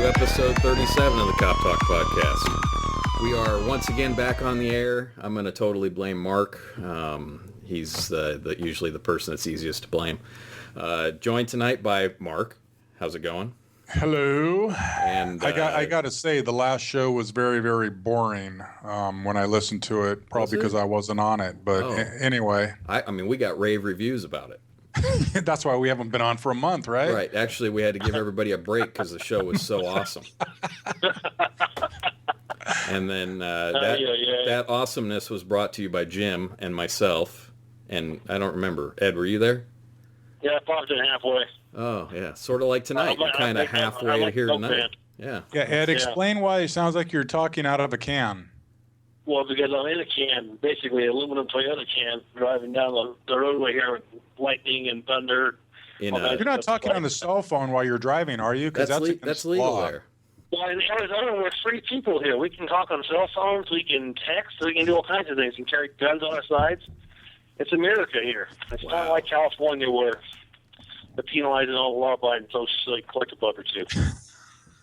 episode 37 of the CopTalk podcast. We are once again back on the air. I'm going to totally blame Mark. He's usually the person that's easiest to blame. Joined tonight by Mark. How's it going? Hello. And I got to say, the last show was very, very boring when I listened to it, probably because I wasn't on it. But anyway. I mean, we got rave reviews about it. That's why we haven't been on for a month, right? Right. Actually, we had to give everybody a break because the show was so awesome. And then that awesomeness was brought to you by Jim and myself. And I don't remember. Ed, were you there? Yeah, I popped in halfway. Oh, yeah. Sort of like tonight. You're kind of halfway here tonight. Yeah. Yeah, Ed, explain why it sounds like you're talking out of a can. Well, because I'm in a can, basically an aluminum Toyota can, driving down the roadway here with lightning and thunder. You're not talking on the cell phone while you're driving, are you? Because that's legal there. Well, in Arizona, we're free people here. We can talk on cell phones, we can text, we can do all kinds of things. We can carry guns on our sides. It's America here. It's not like California where they're penalizing all the law-abiding folks like collect a buck or two.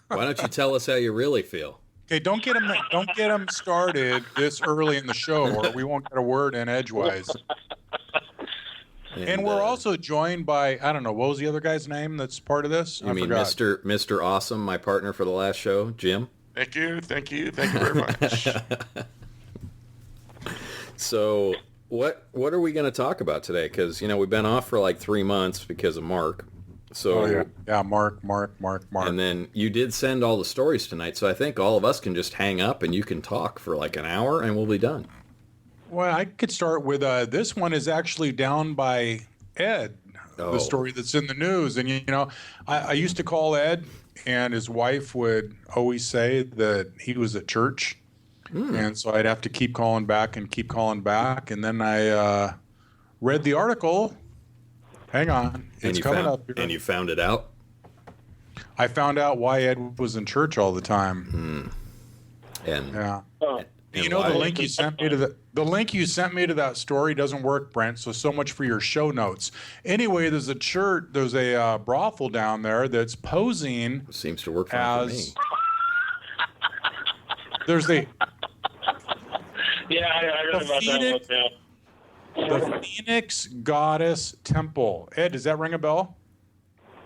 Why don't you tell us how you really feel? Okay, don't get him started this early in the show, or we won't get a word in edgewise. And we're also joined by, I don't know, what was the other guy's name that's part of this? I forgot. Mr. Awesome, my partner for the last show, Jim. Thank you very much. So, what are we going to talk about today? Because we've been off for like 3 months because of Mark. So Mark. And then you did send all the stories tonight, so I think all of us can just hang up and you can talk for like an hour and we'll be done. Well, I could start with this one is actually down by Ed, the story that's in the news. And, I used to call Ed, and his wife would always say that he was at church. And so I'd have to keep calling back. And then I read the article. Hang on. It's coming up here. And you found it out? I found out why Ed was in church all the time. The link you sent me to that story doesn't work, Brent. So much for your show notes. Anyway, there's a brothel down there that's posing. Seems to work fine for me. There's a. Yeah, I heard about that one now. The Phoenix Goddess Temple. Ed, does that ring a bell?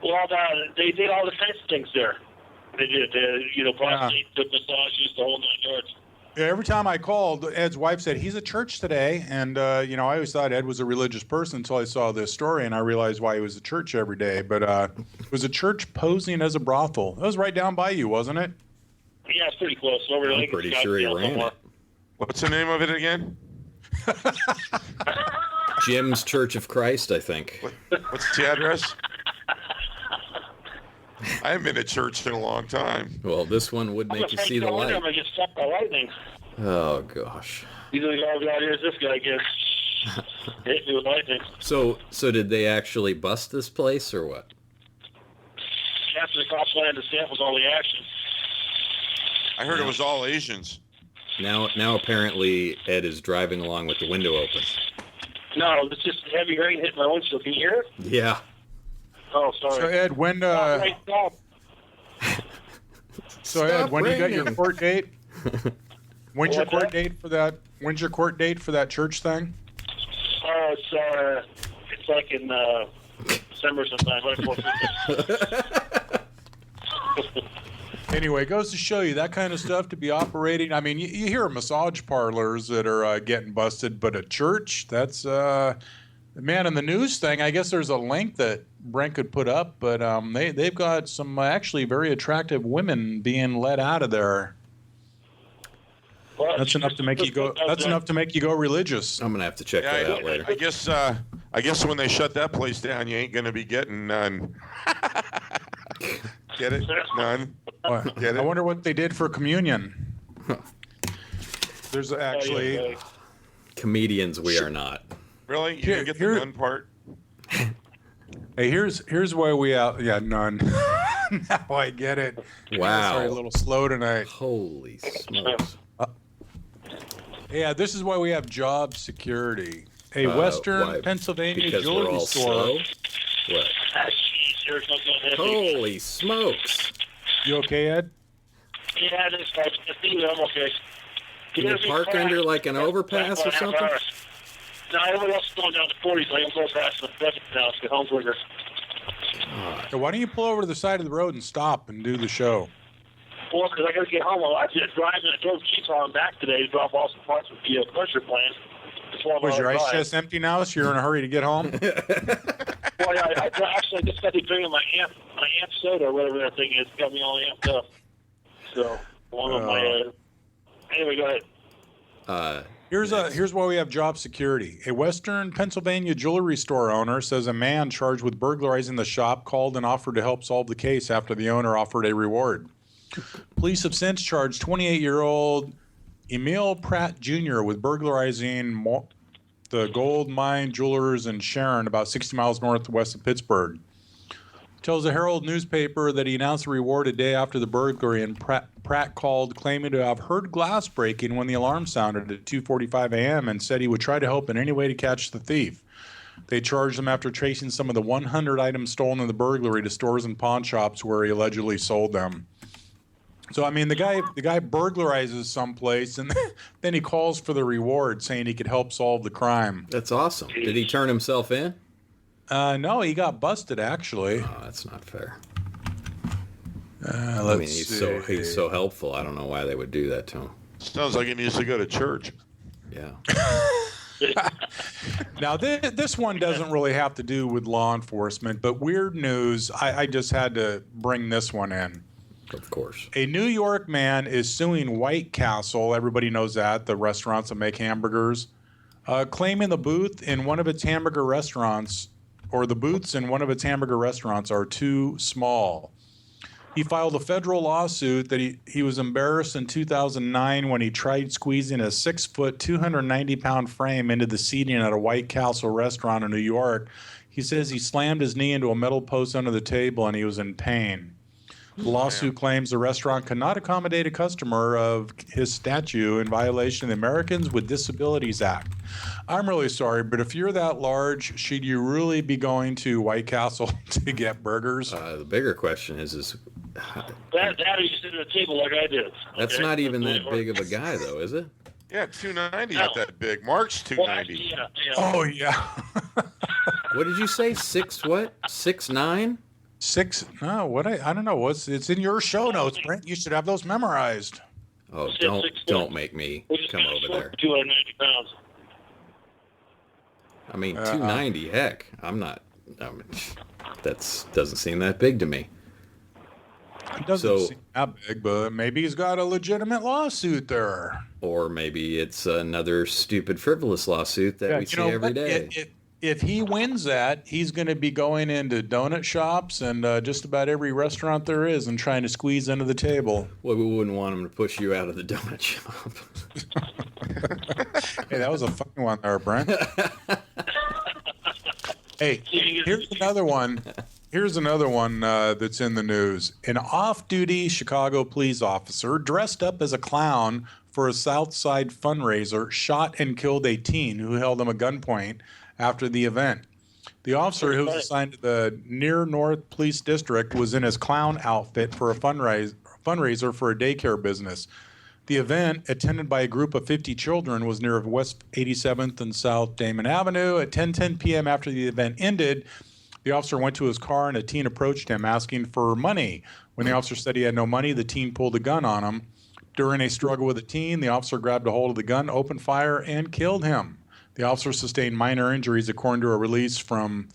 Well, they did all the fancy things there. They did, prostitutes, took massages, the whole 9 yards. Yeah, every time I called, Ed's wife said, he's at church today. And, I always thought Ed was a religious person until I saw this story, and I realized why he was at church every day. But it was a church posing as a brothel. That was right down by you, wasn't it? Yeah, it's pretty close. I'm pretty sure he ran it. What's the name of it again? Jim's Church of Christ, I think. What's the address? I haven't been to church in a long time. Well, this one would make you see the light. I'm going to get struck by lightning. Oh, gosh. Either the guy out here is this guy gets hit me with lightning. So did they actually bust this place or what? After the cops landed, Sept was all the action. I heard it was all Asians. Now apparently Ed is driving along with the window open. No, it's just heavy rain hitting my windshield. Can you hear it? Yeah. Oh, sorry. So Ed, when you got your court date? When's your court date for that? When's your court date for that church thing? It's like in December sometime, right before Christmas. Anyway, it goes to show you that kind of stuff to be operating. I mean, you hear massage parlors that are getting busted, but a church, that's man. In the news thing, I guess there's a link that Brent could put up, but they've got some actually very attractive women being let out of there. Well, that's enough to make you go. That's enough to make you go religious. I'm gonna have to check that out later. I guess when they shut that place down, you ain't gonna be getting none. Get it? None. Get it? I wonder what they did for communion. There's actually comedians. We are not. Really? You didn't get the none part? Hey, here's why we out. Yeah, none. Now I get it. Wow. Sorry, a little slow tonight. Holy smokes. Yeah, this is why we have job security. A Western Pennsylvania jewelry store. Slow? What? Holy smokes. You okay, Ed? Yeah, this guy's I'm okay. Can you park under like an overpass or something? No, everyone else is going down to 40, so I can go past the budget now to get home quicker. So why don't you pull over to the side of the road and stop and do the show? Well, because I got to get home. I just driving. I drove Keyshawn back today to drop off some parts of the pressure plant. Was your ice chest empty now, so you're in a hurry to get home? Well, I actually just got to drinking my amp soda, or whatever that thing is. Got me all amped up. So, one of my... anyway, go ahead. Here's why we have job security. A Western Pennsylvania jewelry store owner says a man charged with burglarizing the shop called and offered to help solve the case after the owner offered a reward. Police have since charged 28-year-old Emil Pratt Jr. with burglarizing the Gold Mine Jewelers in Sharon, about 60 miles northwest of Pittsburgh. Tells the Herald newspaper that he announced the reward a day after the burglary, and Pratt called claiming to have heard glass breaking when the alarm sounded at 2:45 a.m. and said he would try to help in any way to catch the thief. They charged him after tracing some of the 100 items stolen in the burglary to stores and pawn shops where he allegedly sold them. So, I mean, the guy burglarizes someplace, and then he calls for the reward, saying he could help solve the crime. That's awesome. Did he turn himself in? No, he got busted, actually. Oh, that's not fair. He's so helpful. I don't know why they would do that to him. Sounds like he needs to go to church. Yeah. Now, this one doesn't really have to do with law enforcement, but weird news. I just had to bring this one in. Of course. A New York man is suing White Castle, everybody knows that, the restaurants that make hamburgers, claiming the booths in one of its hamburger restaurants are too small. He filed a federal lawsuit that he was embarrassed in 2009 when he tried squeezing a 6-foot, 290-pound frame into the seating at a White Castle restaurant in New York. He says he slammed his knee into a metal post under the table and he was in pain. The lawsuit claims the restaurant cannot accommodate a customer of his statue in violation of the Americans with Disabilities Act. I'm really sorry, but if you're that large, should you really be going to White Castle to get burgers? The bigger question is that or you sit at a table like I did. That's not even that big of a guy, though, is it? Yeah, 290, not that big. Mark's 290. Well, yeah. Oh, yeah. What did you say? 6'9"? I don't know. It's in your show notes, Brent. You should have those memorized. Oh, don't make me come over there. 290 pounds. I mean, 290. Heck, I'm not. That doesn't seem that big to me. It doesn't seem that big, but maybe he's got a legitimate lawsuit there. Or maybe it's another stupid, frivolous lawsuit that we see every day. If he wins that, he's going to be going into donut shops and just about every restaurant there is and trying to squeeze under the table. Well, we wouldn't want him to push you out of the donut shop. Hey, that was a funny one there, Brent. Hey, here's another one. That's in the news. An off-duty Chicago police officer dressed up as a clown for a Southside fundraiser shot and killed a teen who held him at gunpoint after the event. The officer, who was assigned to the Near North Police District, was in his clown outfit for a fundraiser for a daycare business. The event, attended by a group of 50 children, was near West 87th and South Damon Avenue. At 10:10 p.m. after the event ended, the officer went to his car and a teen approached him asking for money. When the officer said he had no money, the teen pulled a gun on him. During a struggle with the teen, the officer grabbed a hold of the gun, opened fire, and killed him. The officer sustained minor injuries, according to a release from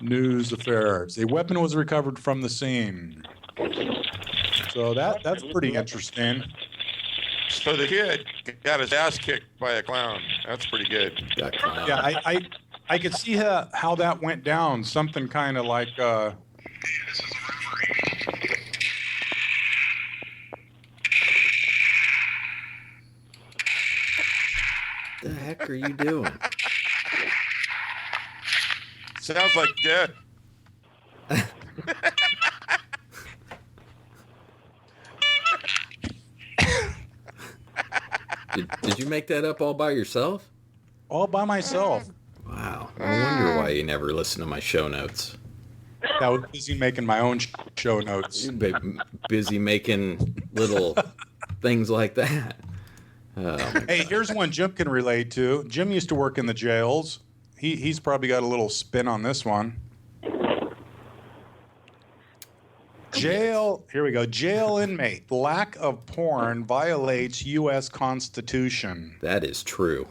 News Affairs. A weapon was recovered from the scene. So that's pretty interesting. So the kid got his ass kicked by a clown. That's pretty good. Yeah, I could see how that went down. Something kind of like... The heck are you doing? Sounds like death. Did you make that up all by yourself? All by myself. Wow. I wonder why you never listen to my show notes. I was busy making my own show notes. Busy making little things like that. Hey, here's one Jim can relate to. Jim used to work in the jails. He's probably got a little spin on this one. Jail, here we go. Jail inmate. Lack of porn violates U.S. Constitution. That is true.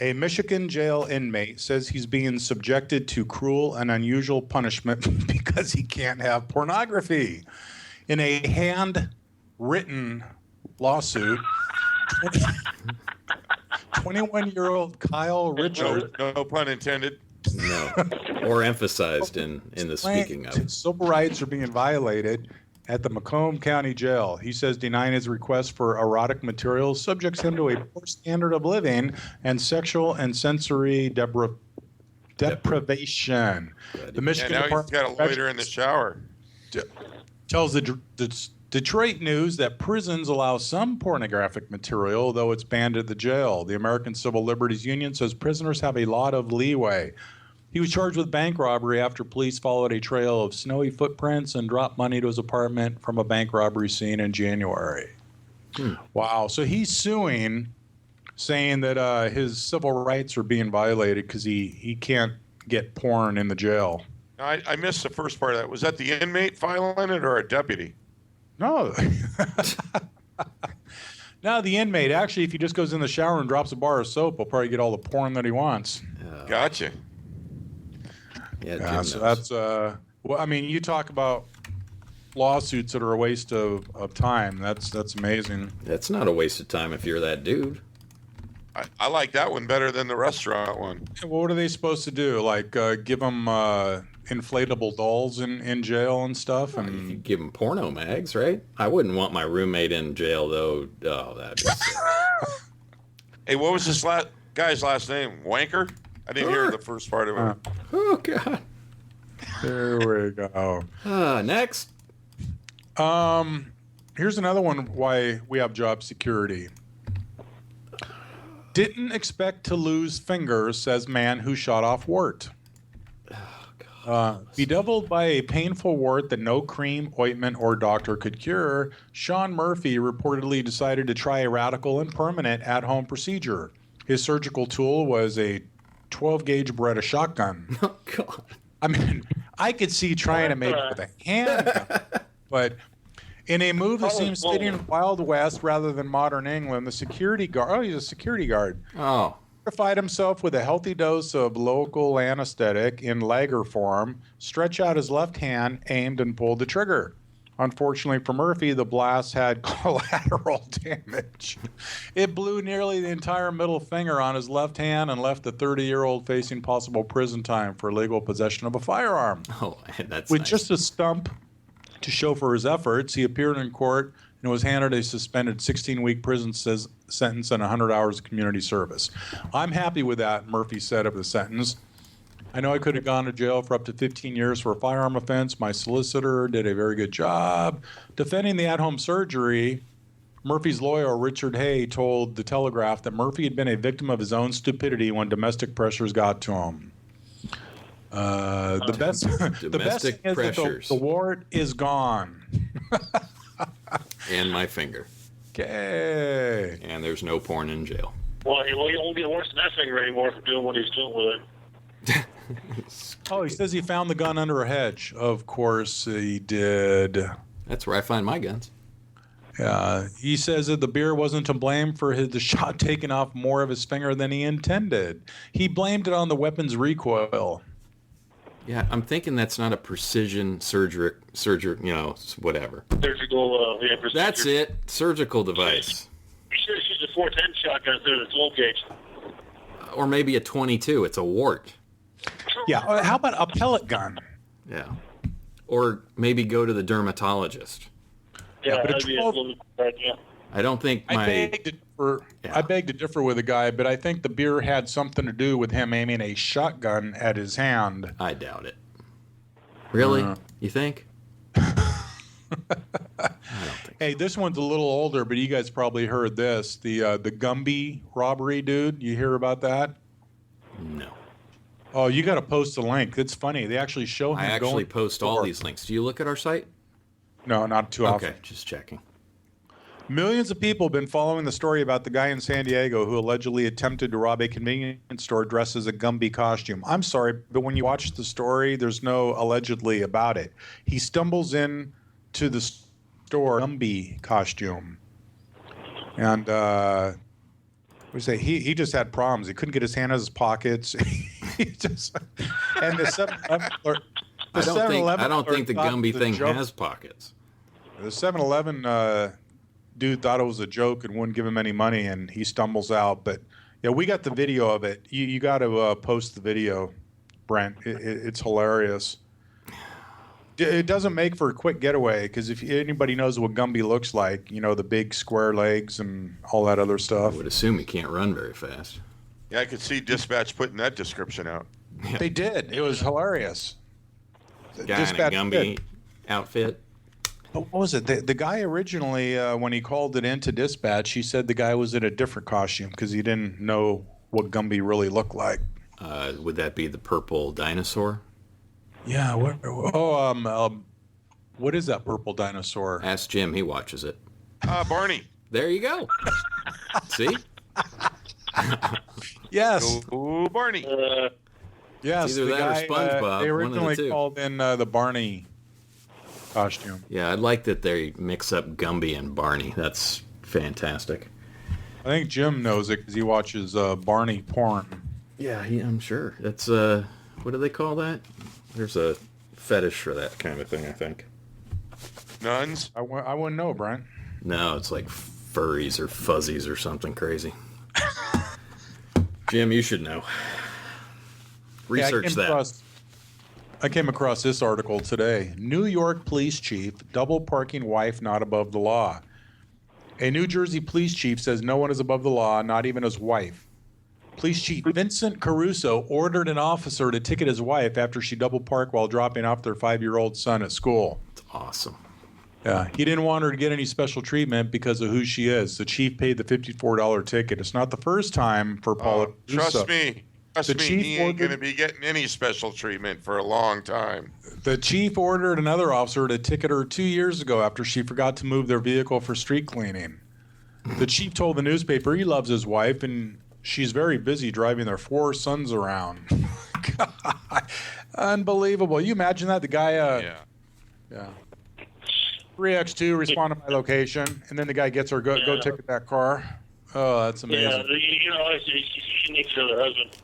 A Michigan jail inmate says he's being subjected to cruel and unusual punishment because he can't have pornography. In a handwritten lawsuit, 21-year-old Kyle Richard. No pun intended. No. Or emphasized in the speaking of. Civil rights are being violated at the Macomb County Jail. He says denying his request for erotic materials subjects him to a poor standard of living and sexual and sensory deprivation. The Michigan now Department he's got a loiter in the shower. tells the Detroit News that prisons allow some pornographic material, though it's banned at the jail. The American Civil Liberties Union says prisoners have a lot of leeway. He was charged with bank robbery after police followed a trail of snowy footprints and dropped money to his apartment from a bank robbery scene in January. Wow. So he's suing, saying that his civil rights are being violated because he can't get porn in the jail. I missed the first part of that. Was that the inmate filing it or a deputy? No. No, the inmate. Actually, if he just goes in the shower and drops a bar of soap, he'll probably get all the porn that he wants. Gotcha. Yeah, so that's well, I mean, you talk about lawsuits that are a waste of time. That's amazing. That's not a waste of time if you're that dude. I like that one better than the restaurant one. What are they supposed to do? Like give them inflatable dolls in jail and stuff? And You give him porno mags, right? I wouldn't want my roommate in jail, though. Oh, that'd be sick. Hey, what was this guy's last name? Wanker? I didn't hear the first part of it. Oh, God. There we go. Next. Here's another one why we have job security. Didn't expect to lose fingers, says man who shot off wart. Bedeviled by a painful wart that no cream, ointment, or doctor could cure, Sean Murphy reportedly decided to try a radical and permanent at-home procedure. His surgical tool was a 12-gauge Beretta shotgun. Oh, God. I mean, I could see trying to make it with a handgun, but in a move that seems fitting in Wild West rather than modern England, the security guard, he's a security guard, fortified himself with a healthy dose of local anesthetic in Lager form, stretched out his left hand, aimed, and pulled the trigger. Unfortunately for Murphy, the blast had collateral damage. It blew nearly the entire middle finger on his left hand and left the 30-year-old facing possible prison time for illegal possession of a firearm. Oh, that's With nice. just a stump to show for his efforts, he appeared in court and was handed a suspended 16-week prison sentence and 100 hours of community service. I'm happy with that, Murphy said of the sentence. I know I could have gone to jail for up to 15 years for a firearm offense. My solicitor did a very good job. Defending the at-home surgery, Murphy's lawyer, Richard Hay, told The Telegraph that Murphy had been a victim of his own stupidity when domestic pressures got to him. The best thing is that the wart is gone. And my finger. Okay. And there's no porn in jail. Well, he won't get worse than that finger anymore for doing what he's doing with it. Oh, he says he found the gun under a hedge. Of course he did. That's where I find my guns. He says that the beer wasn't to blame for the shot taking off more of his finger than he intended. He blamed it on the weapon's recoil. Yeah, I'm thinking that's not a precision surgery, whatever. Surgical, procedure. That's it. Surgical device. You should have used a 410 shotgun instead of the 12 gauge. Or maybe a 22. It's a wart. Yeah, how about a pellet gun? Yeah. Or maybe go to the dermatologist. Yeah, but that'd be a little bit, yeah. I don't think I beg to differ with the guy, but I think the beer had something to do with him aiming a shotgun at his hand. I doubt it. Really? You think? I don't think Hey, this one's a little older, but you guys probably heard this. The Gumby robbery, dude. You hear about that? No. Oh, you got to post the link. It's funny. They actually show him. I actually going post all these links. Do you look at our site? No, not too often. Okay, just checking. Millions of people have been following the story about the guy in San Diego who allegedly attempted to rob a convenience store dressed as a Gumby costume. I'm sorry, but when you watch the story, there's no allegedly about it. He stumbles in to the store Gumby costume, and we say he just had problems. He couldn't get his hand in his pockets. He just and the 7-Eleven. I don't think the Gumby thing has pockets. The 7-Eleven dude thought it was a joke and wouldn't give him any money, and he stumbles out. But yeah, we got the video of it. You got to post the video, Brent. It's hilarious. It doesn't make for a quick getaway because if anybody knows what Gumby looks like, you know, the big square legs and all that other stuff. I would assume he can't run very fast. Yeah, I could see Dispatch putting that description out. Yeah. They did. It was hilarious. Guy in a Gumby outfit. What was it? The guy originally, when he called it into dispatch, he said the guy was in a different costume because he didn't know what Gumby really looked like. Would that be the purple dinosaur? Yeah. What is that purple dinosaur? Ask Jim. He watches it. Barney. There you go. See? Yes. Ooh, Barney. Yes. It's either that or SpongeBob, they one of the originally two. called in the Barney costume. Yeah, I like that they mix up Gumby and Barney. That's fantastic. I think Jim knows it because he watches Barney porn. Yeah, I'm sure. That's what do they call that? There's a fetish for that kind of thing, I think. Nuns. I wouldn't know, Brent. No, it's like furries or fuzzies or something crazy. Jim, you should know. Research that. I came across this article today. New York police chief, double parking wife not above the law. A New Jersey police chief says no one is above the law, not even his wife. Police Chief Vincent Caruso ordered an officer to ticket his wife after she double parked while dropping off their 5-year-old son at school. It's awesome. Yeah, he didn't want her to get any special treatment because of who she is. The chief paid the $54 ticket. It's not the first time for Paula. Trust me. He ain't going to ordered- be getting any special treatment for a long time. The chief ordered another officer to ticket her 2 years ago after she forgot to move their vehicle for street cleaning. The chief told the newspaper he loves his wife and she's very busy driving their 4 sons around. God, unbelievable. You imagine that? The guy, yeah. 3X2, respond to my location, and then the guy gets her, go ticket that car. Oh, that's amazing. Yeah, she needs another husband.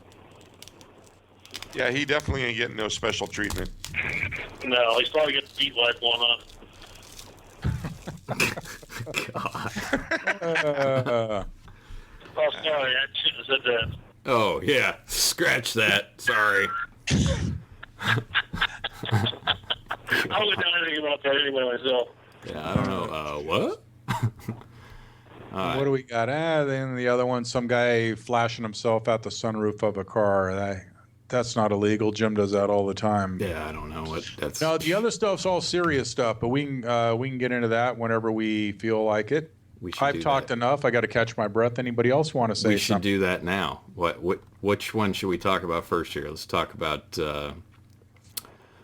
Yeah, he definitely ain't getting no special treatment. No, he's probably got the beat life going on. Oh, sorry, I shouldn't have said that. Oh, yeah. Scratch that. Sorry. I wouldn't know anything about that anyway myself. Yeah, I don't know. What? What do we got? Then the other one, some guy flashing himself out the sunroof of a car. That's not illegal. Jim does that all the time. Yeah, I don't know what that's. No, the other stuff's all serious stuff, but we can get into that whenever we feel like it. I've talked enough. I got to catch my breath. Anybody else want to say we should something? do that now. Which one should we talk about first here? Let's talk about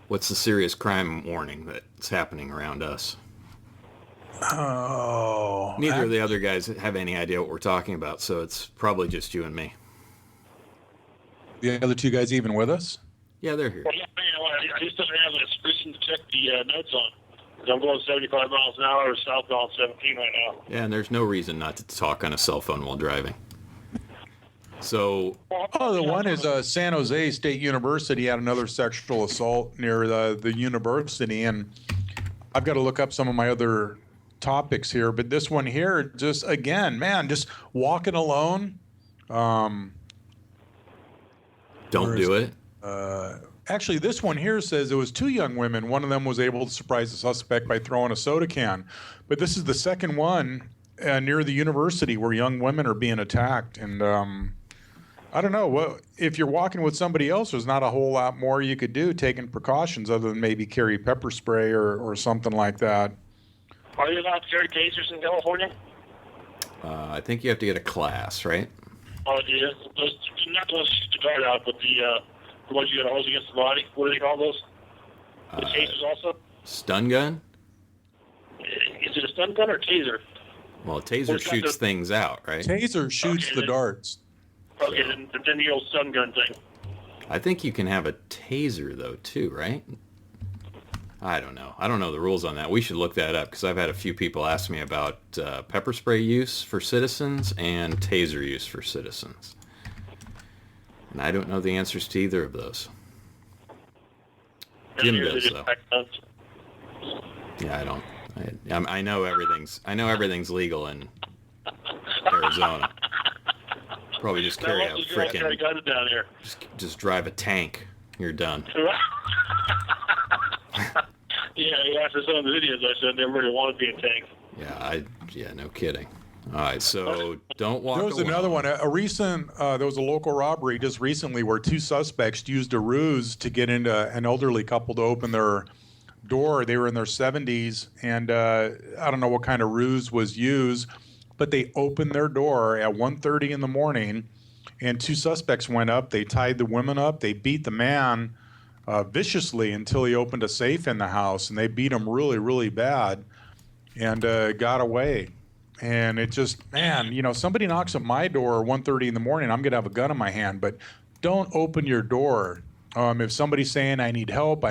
what's the serious crime warning that's happening around us. Oh. Neither of the other guys have any idea what we're talking about, so it's probably just you and me. The other 2 guys even with us? Yeah, they're here. Well, yeah, I just don't have a reason to check the notes on. I'm going 75 miles an hour southbound 17 right now. Yeah, and there's no reason not to talk on a cell phone while driving. So. Oh, the one is San Jose State University had another sexual assault near the university, and I've got to look up some of my other topics here, but this one here, just again, man, just walking alone. Don't do it. Actually, this one here says it was 2 young women. One of them was able to surprise the suspect by throwing a soda can. But this is the second one near the university where young women are being attacked. And I don't know. If you're walking with somebody else, there's not a whole lot more you could do taking precautions other than maybe carry pepper spray or something like that. Are you allowed to carry tasers in California? I think you have to get a class, right? Oh, yeah. Not those to guard out, but The ones you got to hose against the body. What do they call those? The tasers also? Stun gun? Is it a stun gun or taser? Well, a taser shoots things out, right? Taser shoots the darts. Okay, then the old stun gun thing. I think you can have a taser, though, too, right? I don't know. I don't know the rules on that. We should look that up because I've had a few people ask me about pepper spray use for citizens and taser use for citizens. And I don't know the answers to either of those. Jim does, though. Yeah, I don't. I know everything's legal in Arizona. Probably just carry a freaking. Down here. Just drive a tank. You're done. Yeah, after some of the videos I said, they really want to be a tank. Yeah, no kidding. All right, so don't walk. There was another one. There was a local robbery just recently where two suspects used a ruse to get into an elderly couple to open their door. They were in their 70s, and I don't know what kind of ruse was used, but they opened their door at 1:30 in the morning, and two suspects went up. They tied the women up. They beat the man viciously until he opened a safe in the house, and they beat him really, really bad, and got away. And it just, man, somebody knocks at my door at 1:30 in the morning, I'm going to have a gun in my hand, but don't open your door. If somebody's saying, I need help,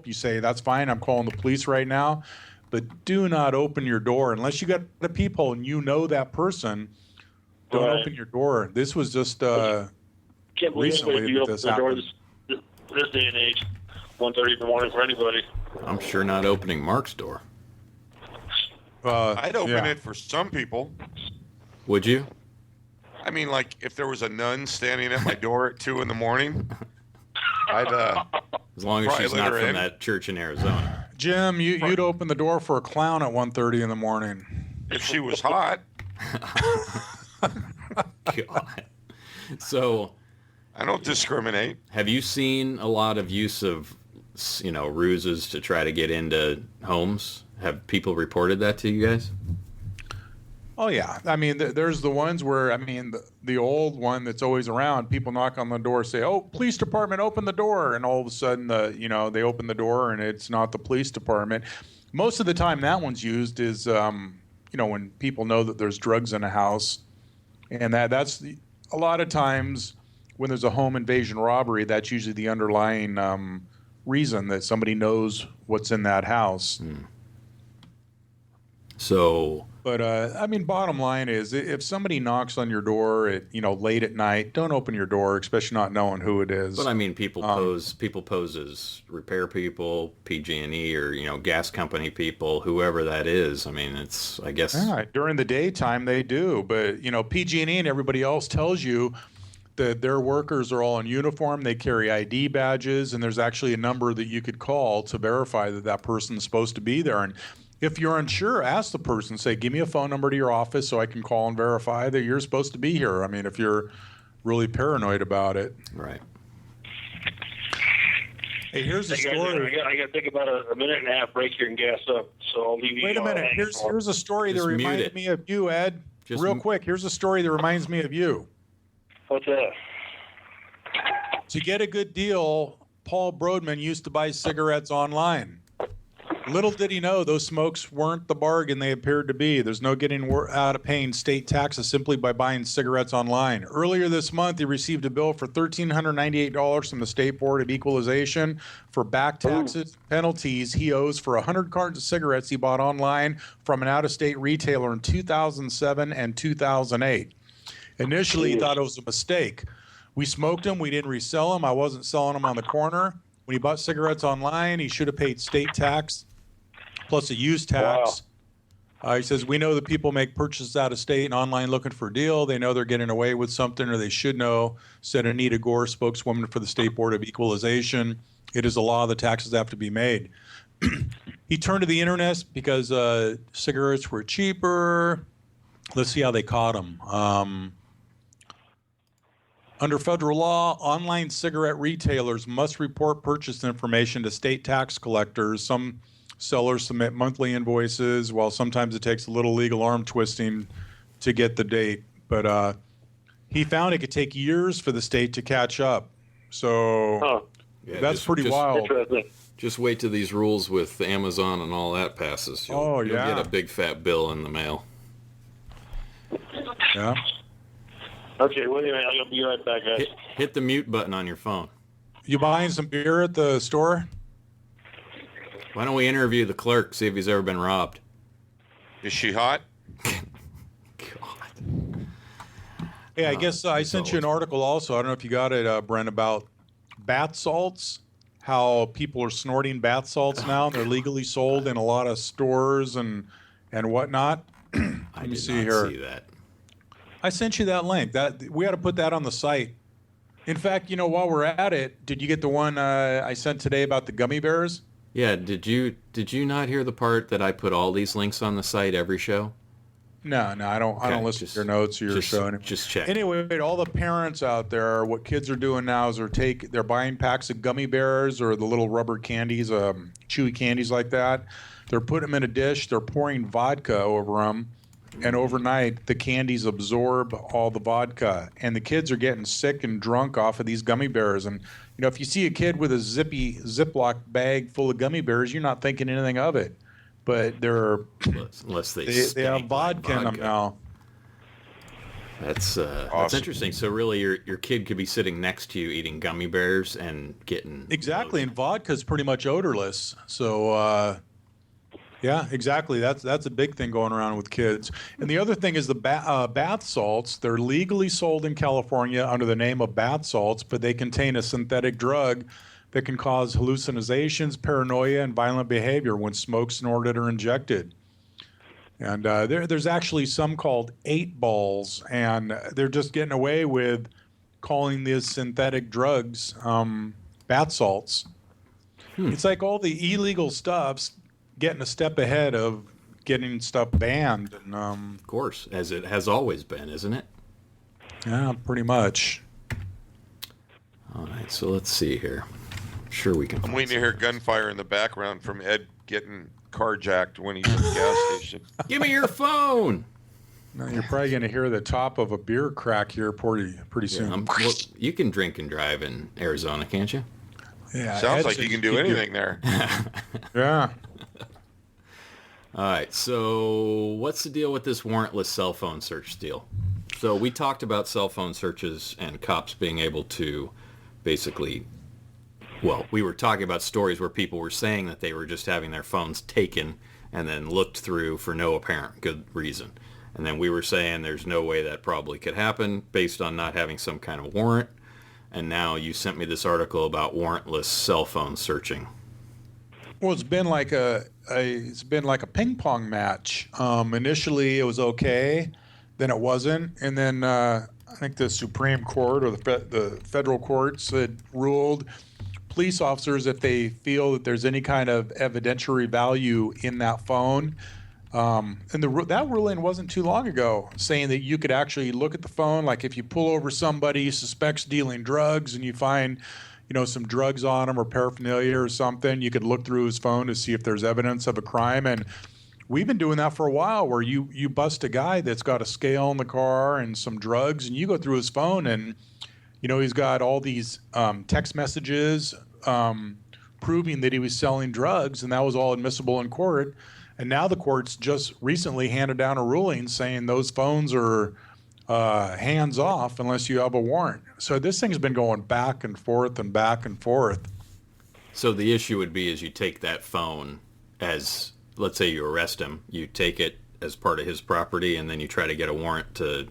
you say, that's fine, I'm calling the police right now. But do not open your door unless you got the peephole and you know that person. Don't open your door. This was just recently that this happened. This day and age, 1:30 in the morning for anybody. I'm sure not opening Mark's door. I'd open it for some people. Would you? I mean, like, if there was a nun standing at my door at 2 in the morning, I'd as long as she's not from that church in Arizona. Jim, you'd open the door for a clown at 1:30 in the morning. If she was hot. God. So I don't discriminate. Have you seen a lot of use of, ruses to try to get into homes? Have people reported that to you guys? Oh, yeah. I mean, there's the ones where, the old one that's always around, people knock on the door, say, oh, police department, open the door. And all of a sudden, they open the door and it's not the police department. Most of the time that one's used is, when people know that there's drugs in a house. And that's a lot of times when there's a home invasion robbery, that's usually the underlying reason that somebody knows what's in that house. Hmm. So, but bottom line is, if somebody knocks on your door at late at night, don't open your door, especially not knowing who it is. But people pose as repair people, PG&E, or gas company people, whoever that is. It's, I guess. Yeah, during the daytime they do, but PG&E and everybody else tells you that their workers are all in uniform. They carry ID badges, and there's actually a number that you could call to verify that that person's supposed to be there. And if you're unsure, ask the person, say, give me a phone number to your office so I can call and verify that you're supposed to be here. If you're really paranoid about it. Right. Hey, here's a story. I got to take about a minute and a half break here and gas up. So I'll leave you. Wait a minute. Here's a story that reminded me of you, Ed. Real quick, here's a story that reminds me of you. What's that? To get a good deal, Paul Brodman used to buy cigarettes online. Little did he know those smokes weren't the bargain they appeared to be. There's no getting out of paying state taxes simply by buying cigarettes online. Earlier this month, he received a bill for $1,398 from the State Board of Equalization for back taxes penalties he owes for 100 cartons of cigarettes he bought online from an out-of-state retailer in 2007 and 2008. Initially, he thought it was a mistake. We smoked them. We didn't resell them. I wasn't selling them on the corner. When he bought cigarettes online, he should have paid state tax plus a use tax. Wow. He says, we know that people make purchases out of state and online looking for a deal. They know they're getting away with something, or they should know, said Anita Gore, spokeswoman for the State Board of Equalization. It is a law. The taxes have to be made. He turned to the internet because cigarettes were cheaper. Let's see how they caught him. Under federal law, online cigarette retailers must report purchase information to state tax collectors. Some sellers submit monthly invoices, while sometimes it takes a little legal arm twisting to get the date. But he found it could take years for the state to catch up. So Yeah, that's pretty wild. Interesting. Just wait till these rules with Amazon and all that passes. You'll get a big fat bill in the mail. Yeah. Okay, well, anyway, I'll be right back, guys. Hit the mute button on your phone. You buying some beer at the store? Why don't we interview the clerk, see if he's ever been robbed? Is she hot? God. Hey, I guess I sent you an article also. I don't know if you got it, Brent, about bath salts. How people are snorting bath salts now, and they're legally sold in a lot of stores and whatnot. I did not see that. I sent you that link. That we ought to put that on the site. In fact, while we're at it, did you get the one I sent today about the gummy bears? Yeah, did you not hear the part that I put all these links on the site every show? No, I don't listen to your notes or your show anymore. Just check. Anyway, all the parents out there, what kids are doing now is they're buying packs of gummy bears or the little rubber candies, chewy candies like that. They're putting them in a dish. They're pouring vodka over them, and overnight the candies absorb all the vodka, and the kids are getting sick and drunk off of these gummy bears. And if you see a kid with a zippy Ziploc bag full of gummy bears, you're not thinking anything of it. But unless they have vodka in them now. That's awesome. That's interesting. So really, your kid could be sitting next to you eating gummy bears and getting exactly. And vodka is pretty much odorless. So yeah, exactly. That's a big thing going around with kids. And the other thing is the bath salts. They're legally sold in California under the name of bath salts, but they contain a synthetic drug that can cause hallucinations, paranoia, and violent behavior when smoked, snorted, or injected. And there's actually some called 8 balls, and they're just getting away with calling these synthetic drugs bath salts. It's like all the illegal stuff's getting a step ahead of getting stuff banned. And of course, as it has always been, isn't it? Yeah, pretty much. All right, so let's see here. Sure, we can. I'm waiting to hear gunfire in the background from Ed getting carjacked when he's at the gas station. Give me your phone. No, you're probably going to hear the top of a beer crack here pretty soon. Well, you can drink and drive in Arizona, can't you? Yeah, Sounds like you can do anything there. Yeah. All right, so what's the deal with this warrantless cell phone search deal? So we talked about cell phone searches and cops being able to basically, well, we were talking about stories where people were saying that they were just having their phones taken and then looked through for no apparent good reason. And then we were saying there's no way that probably could happen based on not having some kind of warrant. And now you sent me this article about warrantless cell phone searching. Well, it's been like a ping pong match. Initially, it was okay, then it wasn't, and then I think the Supreme Court or the federal courts had ruled police officers, if they feel that there's any kind of evidentiary value in that phone, and that ruling wasn't too long ago, saying that you could actually look at the phone, like if you pull over somebody who suspects dealing drugs and you find some drugs on him or paraphernalia or something, you could look through his phone to see if there's evidence of a crime. And we've been doing that for a while, where you bust a guy that's got a scale in the car and some drugs, and you go through his phone and he's got all these text messages proving that he was selling drugs, and that was all admissible in court. And now the courts just recently handed down a ruling saying those phones are hands off unless you have a warrant. So this thing's been going back and forth and back and forth. So the issue would be is you take that phone as, let's say you arrest him, you take it as part of his property, and then you try to get a warrant to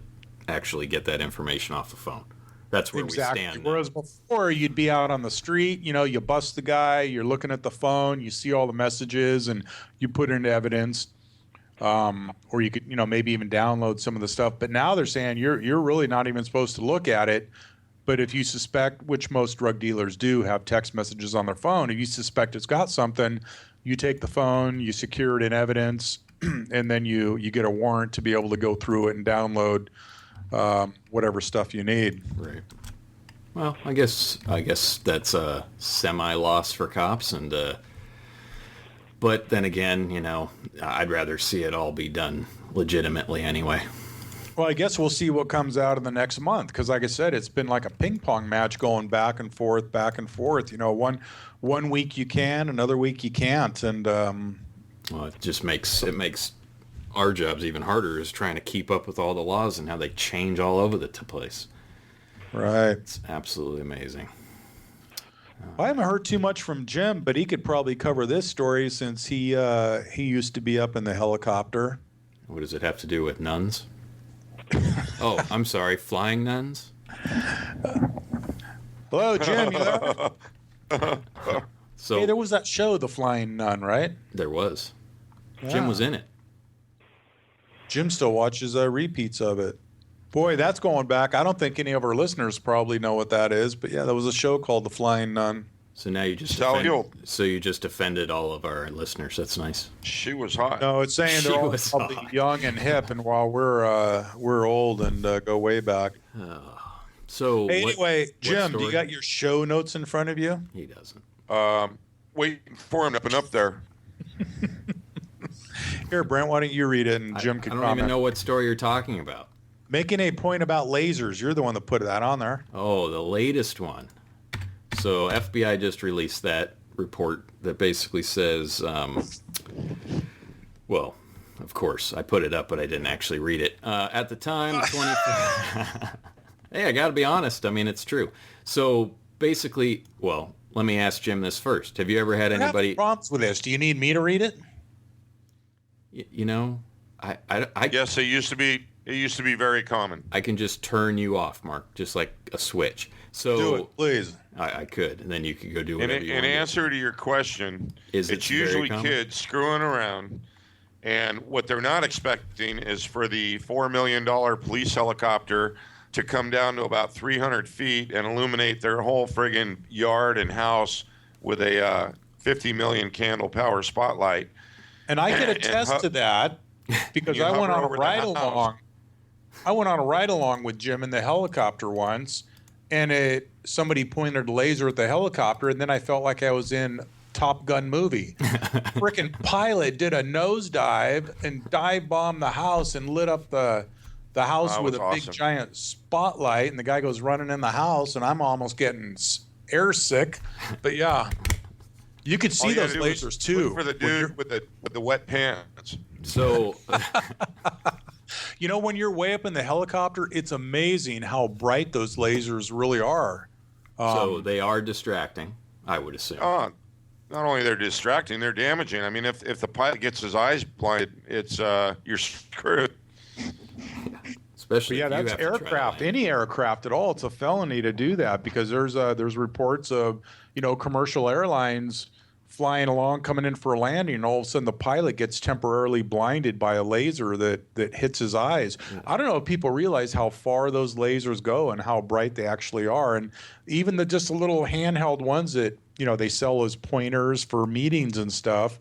actually get that information off the phone. That's where exactly. we stand. Whereas before, you'd be out on the street, you bust the guy, you're looking at the phone, you see all the messages, and you put it into evidence. Or you could, maybe even download some of the stuff. But now they're saying you're really not even supposed to look at it. But if you suspect, which most drug dealers do have text messages on their phone, if you suspect it's got something, you take the phone, you secure it in evidence, and then you get a warrant to be able to go through it and download whatever stuff you need. Right. Well, I guess that's a semi-loss for cops, and but then again, I'd rather see it all be done legitimately anyway. Well, I guess we'll see what comes out in the next month because, like I said, it's been like a ping pong match going back and forth, back and forth. You know, one week you can, another week you can't, and well, it just makes our jobs even harder is trying to keep up with all the laws and how they change all over the place. Right. It's absolutely amazing. I haven't heard too much from Jim, but he could probably cover this story since he used to be up in the helicopter. What does it have to do with nuns? Oh, I'm sorry, flying nuns? Hello, Jim, you there? So Hey, there was that show, The Flying Nun, right? there was. Yeah. Jim was in it. Jim still watches repeats of it. Boy, that's going back. I don't think any of our listeners probably know what that is, but yeah, there was a show called The Flying Nun. So now you just Sally Hill. so you just offended all of our listeners. That's nice. She was hot. No, it's saying She they're all was probably hot. young and hip, and while we're old and go way back. So Anyway, what Jim, do story? you got your show notes in front of you? He doesn't. Waiting for him up and up there. Here, Brent, why don't you read it and Jim I can don't comment. even know what story you're talking about. Making a point about lasers. You're the one that put that on there. Oh, the latest one. So FBI just released that report that basically says, well, of course, I put it up, but I didn't actually read it. At the time, 20... Hey, I got to be honest. I mean, it's true. So basically, well, let me ask Jim this first. Have you ever had I have anybody... problems with this. Do you need me to read it? You know, I Yes, it used to be very common. I can just turn you off, Mark, just like a switch. So Do it, please. I could, and then you could go do In, whatever you in want. answer to your question, Is it it's very usually common? kids screwing around, and what they're not expecting is for the $4 million police helicopter to come down to about 300 feet and illuminate their whole friggin' yard and house with a 50 million candle power spotlight. And I can And attest to that because You I went hover on a over the ride house. along. I went on a ride along with Jim in the helicopter once, and somebody pointed a laser at the helicopter, and then I felt like I was in Top Gun movie. Frickin' pilot did a nosedive and dive bombed the house and lit up the house That with was a awesome. big giant spotlight, and the guy goes running in the house, and I'm almost getting air sick. But yeah, you could All see you gotta those do is lasers too. look for the When you're- dude with the wet pants. So You know, when you're way up in the helicopter, it's amazing how bright those lasers really are. so they are distracting, I would assume. Oh, not only they're distracting, they're damaging. I mean, if the pilot gets his eyes blinded, it's you're screwed. Especially But yeah, if you that's have to try to aircraft. land. Any aircraft at all, it's a felony to do that because there's reports of commercial airlines flying along, coming in for a landing, and all of a sudden the pilot gets temporarily blinded by a laser that hits his eyes. I don't know if people realize how far those lasers go and how bright they actually are, and even just the little handheld ones that they sell as pointers for meetings and stuff.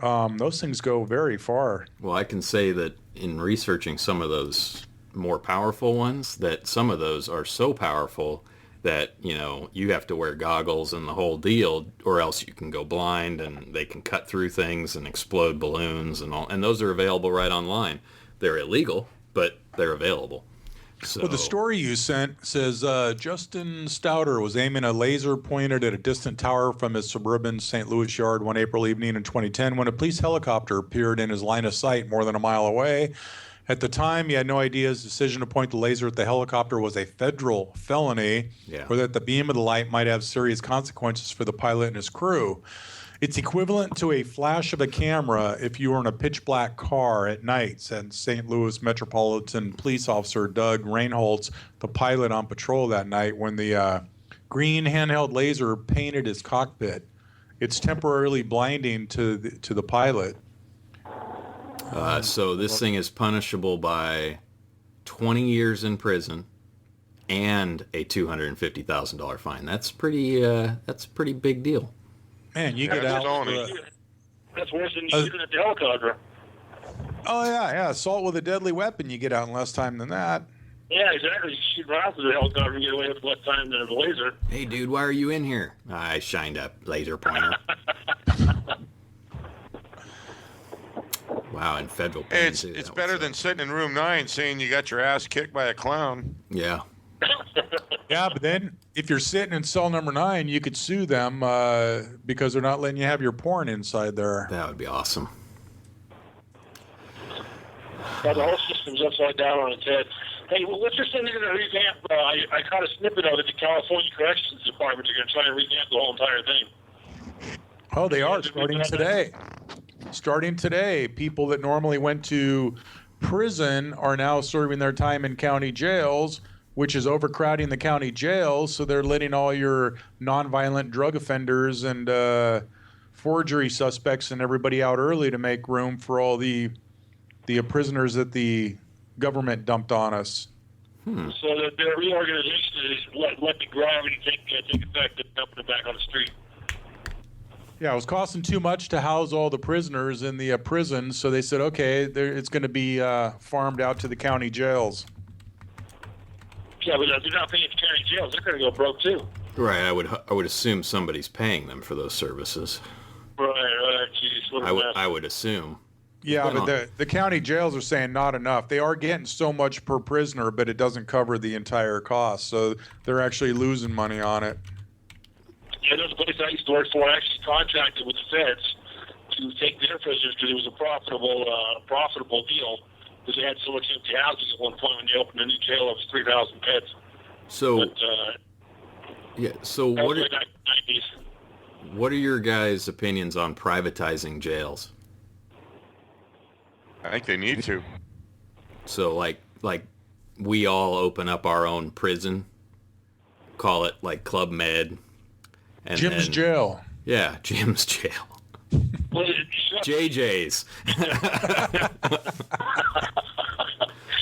Those things go very far. Well, I can say that in researching some of those more powerful ones, that some of those are so powerful that you have to wear goggles and the whole deal, or else you can go blind, and they can cut through things and explode balloons and all. And those are available right online. They're illegal, but they're available. So Well, the story you sent says Justin Stouter was aiming a laser pointed at a distant tower from his suburban St. Louis yard one April evening in 2010 when a police helicopter appeared in his line of sight more than a mile away. At the time, he had no idea his decision to point the laser at the helicopter was a federal felony, Yeah. or that the beam of the light might have serious consequences for the pilot and his crew. It's equivalent to a flash of a camera if you were in a pitch black car at night, said St. Louis Metropolitan Police Officer Doug Reinholtz, the pilot on patrol that night, when the green handheld laser painted his cockpit. It's temporarily blinding to the pilot. So this thing is punishable by 20 years in prison and a $250,000 fine. That's a pretty big deal. Man, you get That's out. felony. That's worse than shooting at the helicopter. Oh yeah, assault with a deadly weapon. You get out in less time than that. Yeah, exactly. You shoot right off to the helicopter and get away with less time than a laser. Hey, dude, why are you in here? I shined a laser pointer. Wow. Wow, in federal pen, It's better than sitting in room 9 saying you got your ass kicked by a clown. Yeah. Yeah, but then if you're sitting in cell number 9, you could sue them because they're not letting you have your porn inside there. That would be awesome. Yeah, the whole system's upside down on its head. Hey, well, let's just say they're going to revamp. I caught a snippet of it. The California Corrections Department are going to try and revamp the whole entire thing. Oh, they are starting today. Starting today, people that normally went to prison are now serving their time in county jails, which is overcrowding the county jails. So they're letting all your nonviolent drug offenders and forgery suspects and everybody out early to make room for all the prisoners that the government dumped on us. So their reorganization is let the gravity take effect and dumping it back on the street. Yeah, it was costing too much to house all the prisoners in the prisons, so they said, okay, it's going to be farmed out to the county jails. Yeah, but they're not paying the county jails. They're going to go broke too. Right. I would assume somebody's paying them for those services. Right. Jeez, what a mess. I would assume. Yeah, but the county jails are saying not enough. They are getting so much per prisoner, but it doesn't cover the entire cost, so they're actually losing money on it. Yeah, there's a place I used to work for. I actually contracted with the feds to take their prisoners because it was a profitable deal because they had so much empty housing at one point when they opened a new jail that was 3,000 beds. So, but, So what are your guys' opinions on privatizing jails? I think they need to. So like we all open up our own prison, call it like Club Med. And Jim's jail. Yeah, Jim's jail. JJ's.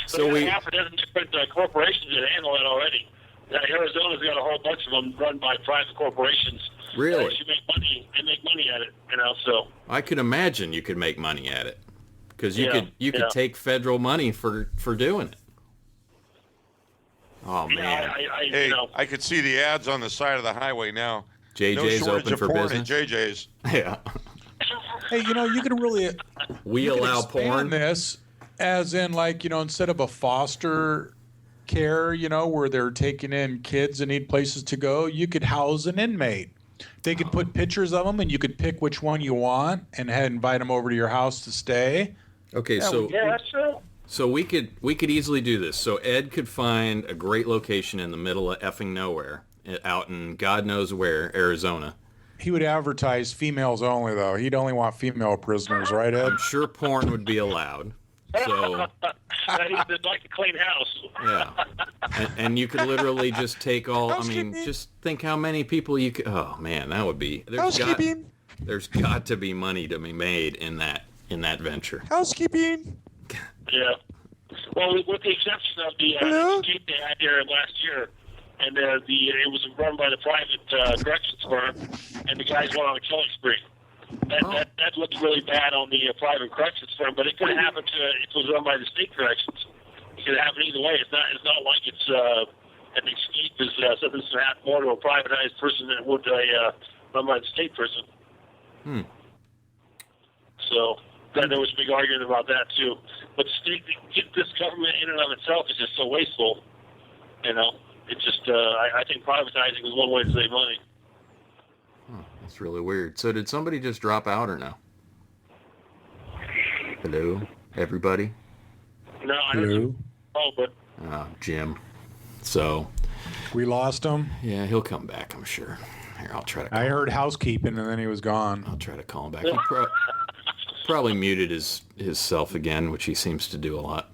So we half a dozen different corporations that handle it already. Arizona's got a whole bunch of them run by private corporations. Really? They make money at it, So I could imagine you could make money at it because you could take federal money for doing it. Oh man! I could see the ads on the side of the highway now. JJ's no open for porn business. at JJ's. Yeah. Hey, you can really allow porn. This as in instead of a foster care, where they're taking in kids that need places to go, you could house an inmate. They could put pictures of them, and you could pick which one you want, and invite them over to your house to stay. Okay, that's true. So we could easily do this. So Ed could find a great location in the middle of effing nowhere, out in God knows where, Arizona. He would advertise females only, though. He'd only want female prisoners, right, Ed? I'm sure porn would be allowed. So he'd like a clean house. Yeah, and you could literally just take all. I mean, just think how many people you could. Oh man, that would be. There's got to be money to be made in that venture. Housekeeping. Yeah. Well, with the exception of the escape they had here last year, and it was run by the private corrections firm, and the guys went on a killing spree. That looked really bad on the private corrections firm, but it could have happened if it was run by the state corrections. It could happen either way. It's not like it's an escape is something that's happened more to a privatized prison than it would run by the state prison. So there was a big argument about that too. But this government in and of itself is just so wasteful. It's just I think privatizing is one way to save money. That's really weird. So did somebody just drop out or no? Hello, everybody? No, I don't know, but... Jim. So... We lost him? Yeah, he'll come back, I'm sure. Here, I'll try to call him. I heard housekeeping, and then he was gone. I'll try to call him back. He probably muted his self again, which he seems to do a lot.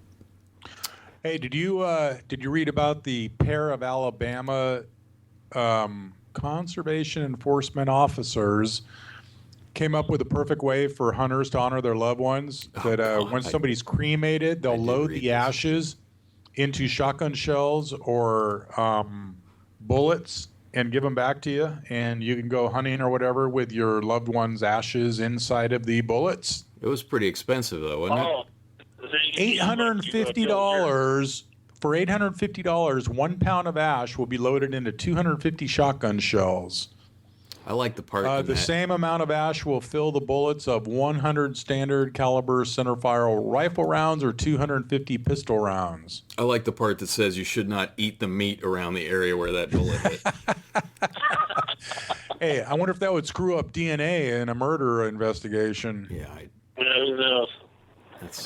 Hey, did you read about the pair of Alabama... conservation enforcement officers came up with a perfect way for hunters to honor their loved ones. When somebody's cremated, they'll load the ashes into shotgun shells or bullets and give them back to you, and you can go hunting or whatever with your loved one's ashes inside of the bullets. It was pretty expensive, though, wasn't it? $850. For $850, 1 pound of ash will be loaded into 250 shotgun shells. I like the part. The same amount of ash will fill the bullets of 100 standard caliber centerfire rifle rounds or 250 pistol rounds. I like the part that says you should not eat the meat around the area where that bullet hit. Hey, I wonder if that would screw up DNA in a murder investigation. Yeah, Who knows?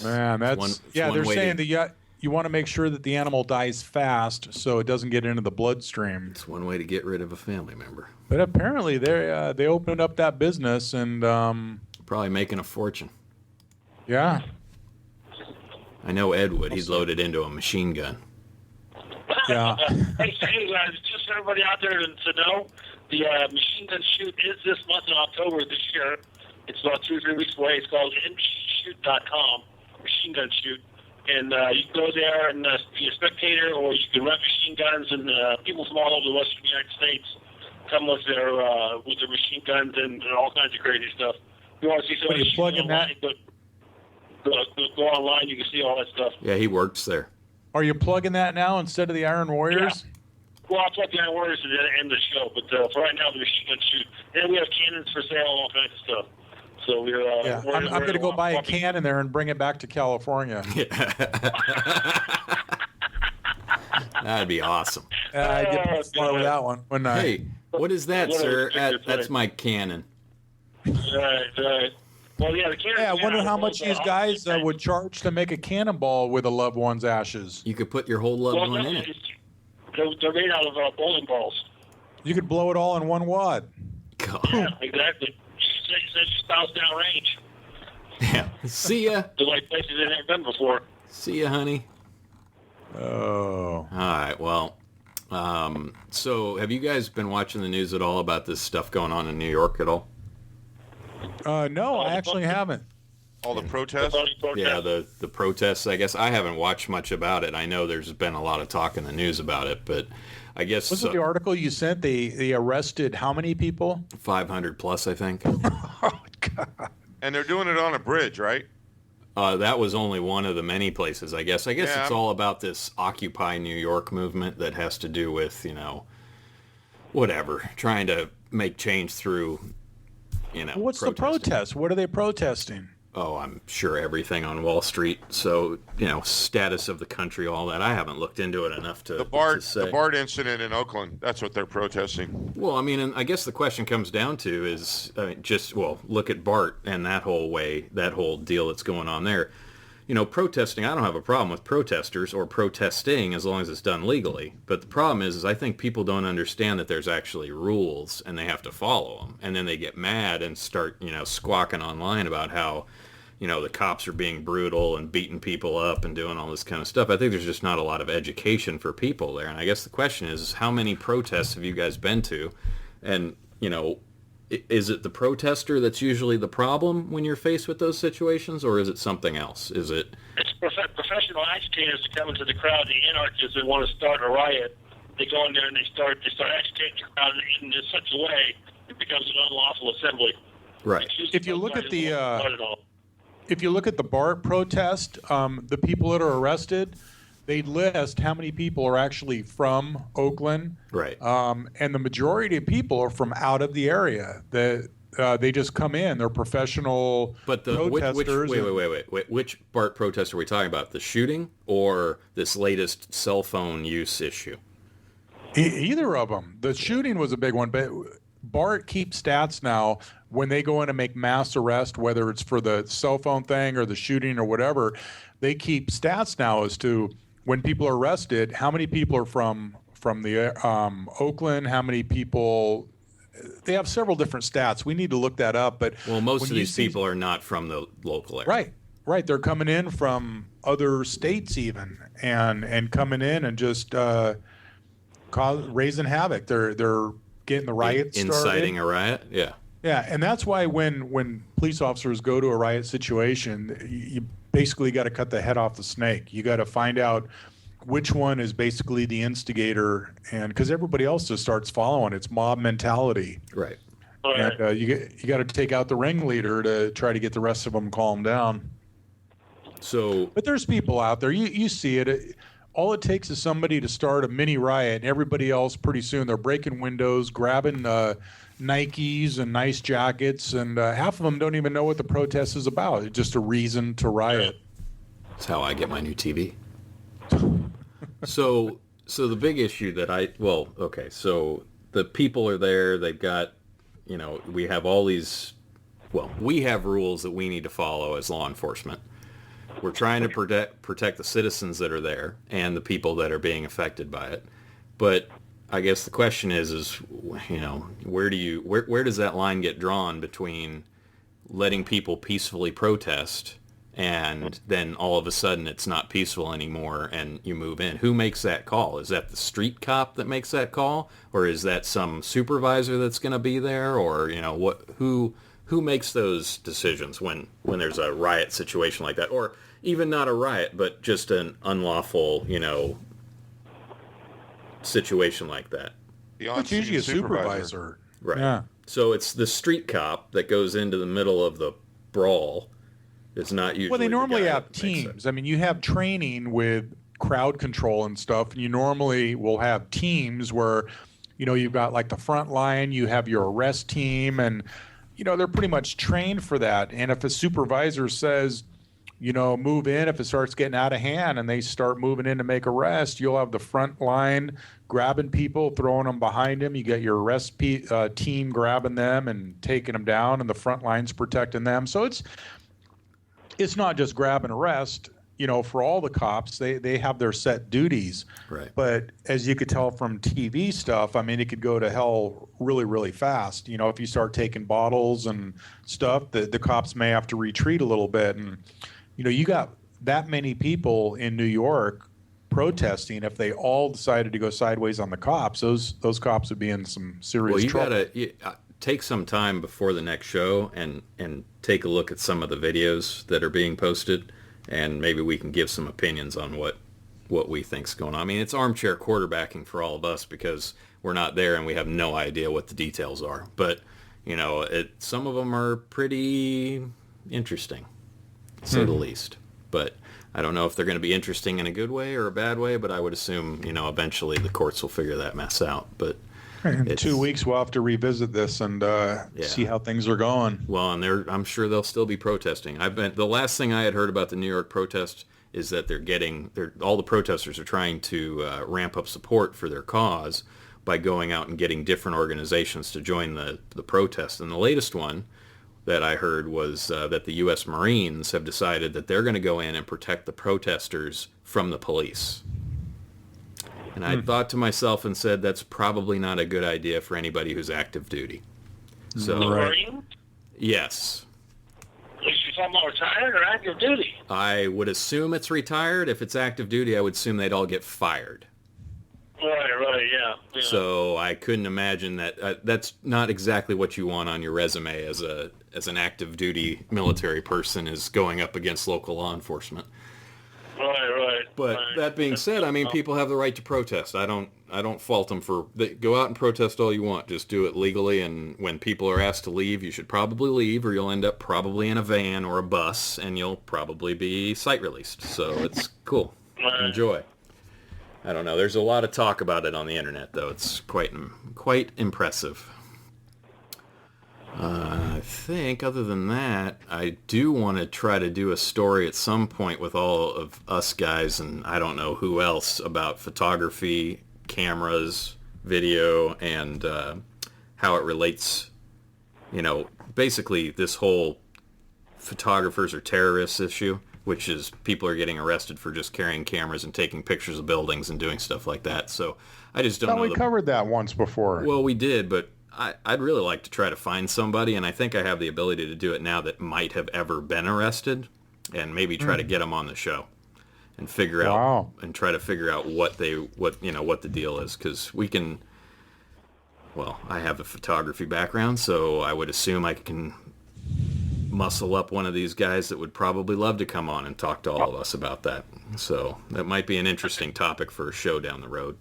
They're saying that you want to make sure that the animal dies fast so it doesn't get into the bloodstream. It's one way to get rid of a family member. But apparently they opened up that business and probably making a fortune. Yeah. I know Ed would. He's loaded into a machine gun. Yeah. Hey guys, just for everybody out there to know, the machine gun shoot is this month in October this year. It's about 2 or 3 weeks away. It's called mshoot.com, machine gun shoot. And you can go there and be a spectator, or you can rent machine guns, and people from all over the western United States come with their machine guns and all kinds of crazy stuff. If you want to see some of the online, but go online, you can see all that stuff. Yeah, he works there. Are you plugging that now instead of the Iron Warriors? Yeah. Well, I'll plug the Iron Warriors at the end of the show, but for right now, the machine gun shoot. And we have cannons for sale, all kinds of stuff. So we're I'm going to go buy a cannon there and bring it back to California. That'd be awesome. I'd get pretty far with that one, wouldn't I? Hey, what is that, sir? That's my cannon. Right. Well, yeah, the cannon. Yeah, I wonder how much these guys would charge to make a cannonball with a loved one's ashes. You could put your whole loved one in it. They're made out of bowling balls. You could blow it all in one wad. God. Yeah, exactly. You said you spouse down range. Yeah. See ya. There's like places they've never been before. See ya, honey. Oh. All right. Well, so have you guys been watching the news at all about this stuff going on in New York at all? No, I actually haven't. All the protests? Yeah, the protests. I guess I haven't watched much about it. I know there's been a lot of talk in the news about it, but I guess wasn't the article you sent? They arrested how many people? 500 plus, I think. Oh God! And they're doing it on a bridge, right? That was only one of the many places. I guess Yeah, it's all about this Occupy New York movement that has to do with whatever, trying to make change through What's the protest? What are they protesting? Oh, I'm sure everything on Wall Street. So, status of the country, all that. I haven't looked into it enough to say. The BART incident in Oakland, that's what they're protesting. Well, I mean, and I guess the question comes down to is look at BART and that whole deal that's going on there. Protesting, I don't have a problem with protesters or protesting as long as it's done legally. But the problem is I think people don't understand that there's actually rules and they have to follow them. And then they get mad and start, squawking online about how, the cops are being brutal and beating people up and doing all this kind of stuff. I think there's just not a lot of education for people there. And I guess the question is how many protests have you guys been to? And, is it the protester that's usually the problem when you're faced with those situations, or is it something else? Is it? It's professional agitators that come into the crowd, the anarchists that want to start a riot. They go in there and they start agitating the crowd in such a way it becomes an unlawful assembly. Right. If you look at the BART protest, the people that are arrested, they list how many people are actually from Oakland. Right. And the majority of people are from out of the area. They just come in. They're professional protesters. Wait. Which BART protest are we talking about? The shooting or this latest cell phone use issue? Either of them. The shooting was a big one, but BART keeps stats now when they go in and make mass arrest, whether it's for the cell phone thing or the shooting or whatever. They keep stats now as to when people are arrested, how many people are from the Oakland, how many people. They have several different stats. We need to look that up. But most of these people are not from the local area. Right. They're coming in from other states even, and coming in and just raising havoc. They're getting the riots started. Inciting a riot. Yeah. Yeah, and that's why when police officers go to a riot situation, you basically got to cut the head off the snake. You got to find out which one is basically the instigator, and because everybody else just starts following. It's mob mentality. Right. And you got to take out the ringleader to try to get the rest of them calmed down. But there's people out there. You see it. all it takes is somebody to start a mini riot, and everybody else pretty soon they're breaking windows, grabbing Nikes and nice jackets, and half of them don't even know what the protest is about. It's just a reason to riot. That's how I get my new TV. So the big issue that so the people are there. They've got, we have all these, we have rules that we need to follow as law enforcement. We're trying to protect the citizens that are there and the people that are being affected by it. But I guess the question is where does that line get drawn between letting people peacefully protest and then all of a sudden it's not peaceful anymore and you move in? Who makes that call? Is that the street cop that makes that call, or is that some supervisor that's going to be there, or who makes those decisions when there's a riot situation like that, or even not a riot but just an unlawful situation like that? It's usually a supervisor. Right. Yeah. So it's the street cop that goes into the middle of the brawl. It's not usually. Well, they normally the guy have teams. I mean, you have training with crowd control and stuff, and you normally will have teams where, you've got like the front line, you have your arrest team, and, they're pretty much trained for that. And if a supervisor says, move in, if it starts getting out of hand and they start moving in to make arrest, you'll have the front line grabbing people, throwing them behind them. You get your arrest team grabbing them and taking them down, and the front line's protecting them. So it's not just grab and arrest. For all the cops, they have their set duties. Right. But as you could tell from TV stuff, I mean, it could go to hell really, really fast. If you start taking bottles and stuff, the cops may have to retreat a little bit. And, you got that many people in New York protesting. If they all decided to go sideways on the cops, those cops would be in some serious trouble. Well, you gotta take some time before the next show and take a look at some of the videos that are being posted, and maybe we can give some opinions on what we think's going on. I mean, it's armchair quarterbacking for all of us because we're not there and we have no idea what the details are. But, some of them are pretty interesting, to say the least. But I don't know if they're going to be interesting in a good way or a bad way, but I would assume, eventually the courts will figure that mess out. But in 2 weeks, we'll have to revisit this and see how things are going. Well, and I'm sure they'll still be protesting. The last thing I had heard about the New York protest is that all the protesters are trying to ramp up support for their cause by going out and getting different organizations to join the protest. And the latest one that I heard was that the U.S. Marines have decided that they're going to go in and protect the protesters from the police. And I thought to myself and said, that's probably not a good idea for anybody who's active duty. So, Marine? Yes. Is she talking about retired or active duty? I would assume it's retired. If it's active duty, I would assume they'd all get fired. Right, yeah. So I couldn't imagine that. That's not exactly what you want on your resume as an active duty military person, is going up against local law enforcement. Right. But that being said, I mean, people have the right to protest. I don't fault them go out and protest all you want. Just do it legally, and when people are asked to leave, you should probably leave, or you'll end up probably in a van or a bus, and you'll probably be site released. So it's cool. Enjoy. I don't know. There's a lot of talk about it on the internet, though. It's quite impressive. I think other than that, I do want to try to do a story at some point with all of us guys, and I don't know who else, about photography, cameras, video, and how it relates, basically this whole photographers are terrorists issue, which is people are getting arrested for just carrying cameras and taking pictures of buildings and doing stuff like that. So I just don't know. We covered that once before. Well, we did, but I'd really like to try to find somebody, and I think I have the ability to do it now, that might have ever been arrested, and maybe try to get them on the show and figure out and try to figure out what the deal is, because we can. Well, I have a photography background, so I would assume I can muscle up one of these guys that would probably love to come on and talk to all of us about that. So that might be an interesting topic for a show down the road.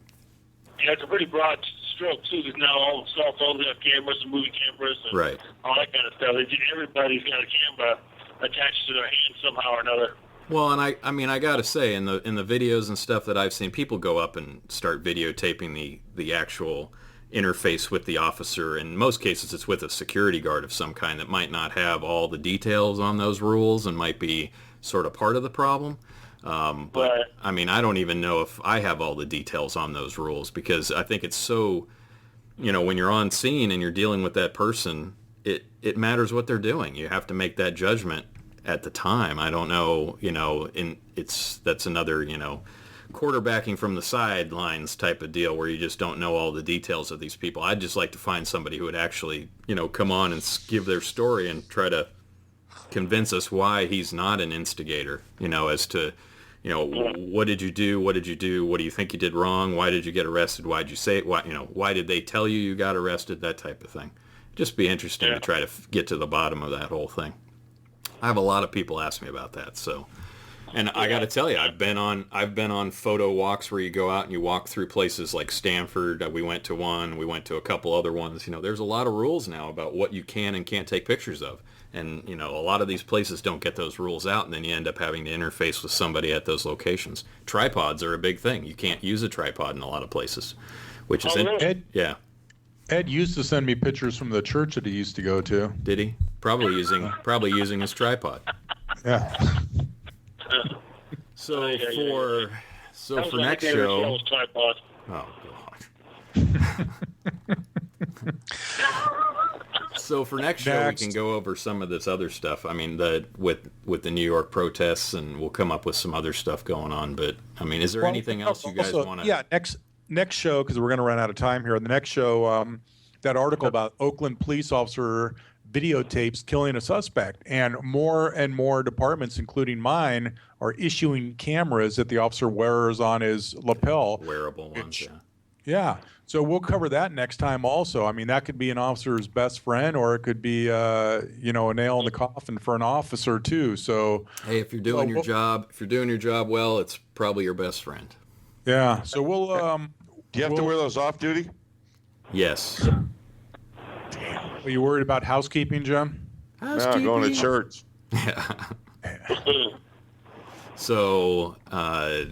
Yeah, it's a pretty broad stroke, too, because now all the cell phones have cameras and movie cameras and all that kind of stuff. Everybody's got a camera attached to their hand somehow or another. Well, and I mean, I gotta say, in the videos and stuff that I've seen, people go up and start videotaping the actual interface with the officer. In most cases, it's with a security guard of some kind that might not have all the details on those rules and might be sort of part of the problem. But Right. I mean, I don't even know if I have all the details on those rules, because I think it's so, when you're on scene and you're dealing with that person, it matters what they're doing. You have to make that judgment at the time. I don't know, that's another, quarterbacking from the sidelines type of deal where you just don't know all the details of these people. I'd just like to find somebody who would actually, come on and give their story and try to convince us why he's not an instigator, as to, what did you do? What did you do? What do you think you did wrong? Why did you get arrested? Why did you say it? Why did they tell you got arrested? That type of thing. Just be interesting to try to get to the bottom of that whole thing. I have a lot of people ask me about that. So, and I got to tell you, I've been on photo walks where you go out and you walk through places like Stanford. We went to one. We went to a couple other ones. There's a lot of rules now about what you can and can't take pictures of. And, a lot of these places don't get those rules out, and then you end up having to interface with somebody at those locations. Tripods are a big thing. You can't use a tripod in a lot of places, which is... Yeah. Ed used to send me pictures from the church that he used to go to. Did he? Probably using his tripod. Yeah. So for next show... Oh, God. So for next show, we can go over some of this other stuff. I mean, with the New York protests, and we'll come up with some other stuff going on. But I mean, is there anything else you guys want to? Yeah, next show, because we're going to run out of time here. The next show, that article about Oakland police officer videotapes killing a suspect, and more departments, including mine, are issuing cameras that the officer wears on his lapel. Wearable ones, yeah. Yeah. So we'll cover that next time also. I mean, that could be an officer's best friend, or it could be, a nail in the coffin for an officer too. So, hey, if you're doing your job well, it's probably your best friend. Yeah. So we'll. Do you have to wear those off duty? Yes. Are you worried about housekeeping, Jim? No, going to church. Yeah. So,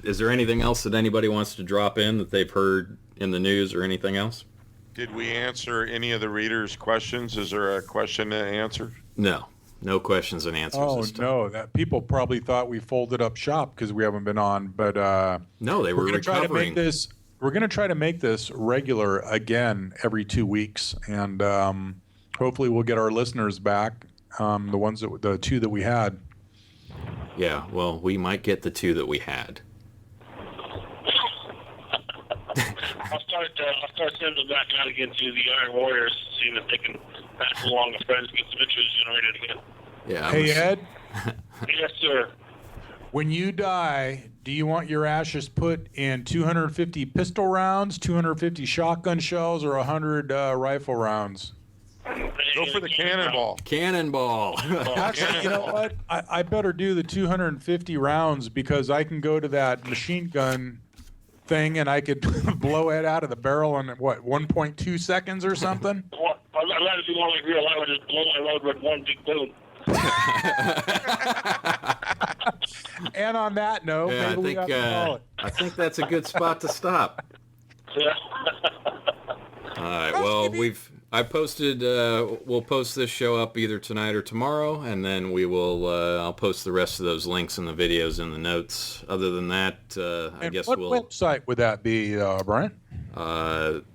is there anything else that anybody wants to drop in that they've heard in the news or anything else? Did we answer any of the readers' questions? Is there a question to answer? No questions and answers. Oh, no. That people probably thought we folded up shop because we haven't been on, but no, they were recovering. We're going to try to make this regular again every 2 weeks, and hopefully we'll get our listeners back, the two that we had. Yeah, well, we might get the two that we had. I'll start sending them back out again to the Iron Warriors, seeing if they can pass along the friends, get some interest generated again. Yeah. Hey, Ed? Yes, sir. When you die, do you want your ashes put in 250 pistol rounds, 250 shotgun shells, or 100 rifle rounds? Go for the cannonball. Cannonball. Actually, you know what? I better do the 250 rounds, because I can go to that machine gun thing and I could blow it out of the barrel in, 1.2 seconds or something? Well, I'd rather do one like real. I would just blow my load with one big boom. And on that note, yeah, I think that's a good spot to stop. Yeah. All right. Well, we'll post this show up either tonight or tomorrow, and then we will. I'll post the rest of those links and the videos in the notes. Other than that, I guess what website would that be, Brian?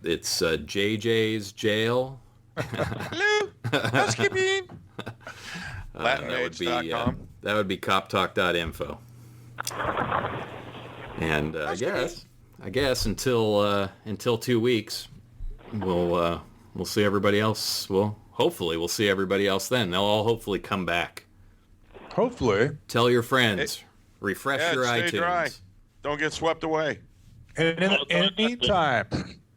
It's JJ's Jail. Hello, housekeeping. That would be CopTalk.info. And I guess until 2 weeks, we'll see everybody else. Well, hopefully we'll see everybody else then. They'll all hopefully come back. Hopefully. Tell your friends. Refresh your stay iTunes. Dry. Don't get swept away. And in the meantime,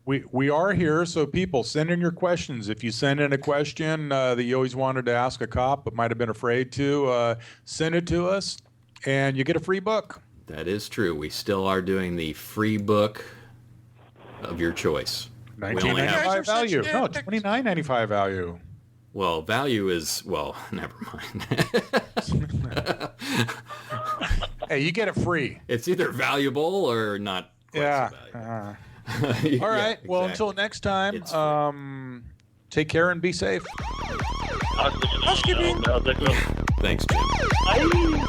we are here, so people, send in your questions. If you send in a question that you always wanted to ask a cop but might have been afraid to, send it to us, and you get a free book. That is true. We still are doing the free book of your choice. $19.95 value. No, $29.95 value. Well, value is, never mind. Hey, you get it free. It's either valuable or not quite so valuable. All right. Yeah, Well, exactly. until next time, take care and be safe. Housekeeping. Thanks, Jim. Bye.